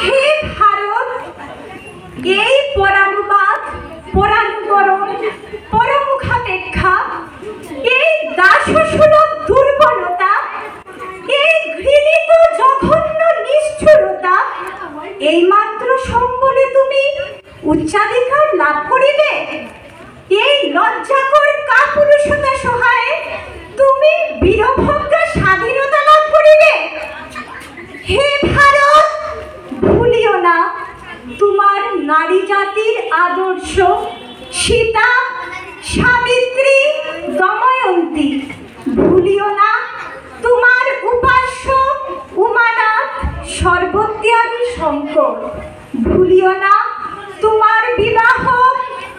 হে ভারত, এই পরানুবাদ, পরানুকরণ, পরমুখাপেক্ষা, এই দাসসুলভ দুর্বলতা, এই ঘৃণিত জঘন্য নিষ্ঠুরতা, এইমাত্র সম্বলে তুমি উচ্চাধিকার লাভ করিবে? এই লজ্জাকর কাপুরুষতা সহায়ে তুমি বীরভদ্রা স্বাধীনতা লাভ করিবে? হে ভারত, ভুলিও না তোমার নারী জাতির আদর্শ সীতা, সাবিত্রী, দময়ন্তী। ভুলিও না তোমার উপাস্য উমানাথ, সর্বত্যাগী শঙ্কর। ভুলিও না তোমার বিবাহ,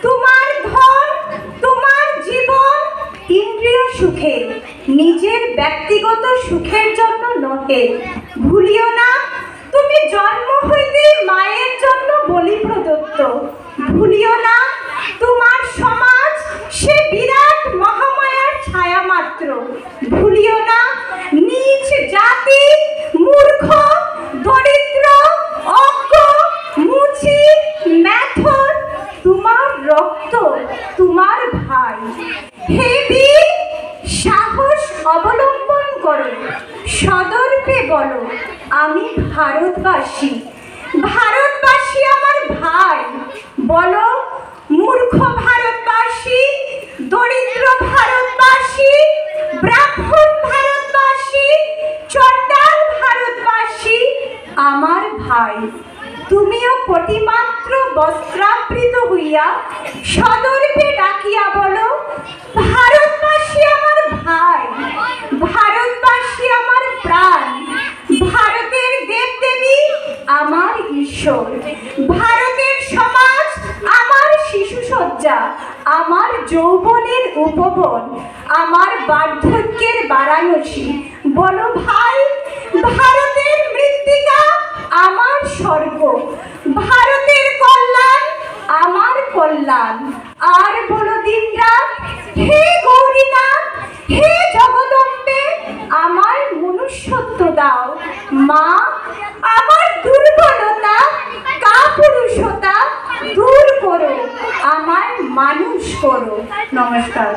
তোমার ধন, তোমার জীবন ইন্দ্রিয় সুখে, নিজের ব্যক্তিগত সুখের জন্য নহে। ভুলিও না তুমি জন্ম হইতে মায়ের জন্য বলি প্রদত্ত। ভুলিও না তোমার সমাজ সে বিরাট মহামায়ার ছায়া মাত্র। ভুলিও না নিজ জাতি, মূর্খ, দরিদ্র, অজ্ঞ, মুচি, মেথর, তোমার রক্ত, তোমার ভাই। হে বীর, সাহস অবলম্বন করো, সদর্পে বলো আমি ভারতবাসী। ভারতবাসী আমার ভাই। বলো মূর্খ ভারতবাসী, দরিদ্র ভারতবাসী, ব্রাহ্মণ ভারতবাসী, চণ্ডাল ভারতবাসী আমার ভাই। তুমিও কোটিমাত্র বস্ত্রাবৃত হইয়া সদর্পে ডাকিয়া বলো ভারতবাসী আমার ভাই, ভারতবাসী আমার প্রাণ, ভারতের দেবদেবী আমার ঈশ্বর, ভারতের সমাজ আমার শিশুসজ্জা, আমার যৌবনের উপবন, আমার বার্ধক্যের বারাণসী। বলো ভাই, ভারতের মৃত্তিকা আমার স্বর্গ, ভারতের কল্যাণ আমার কল্যাণ। আর বলো দিনরাত, হে গৌরীনাথ, হে জগদম্বে, আমার মনুষ্যত্ব দাও। মা, আমার দুর্বলতা, কাপুরুষতা দূর করো, আমায় মানুষ করো। নমস্কার।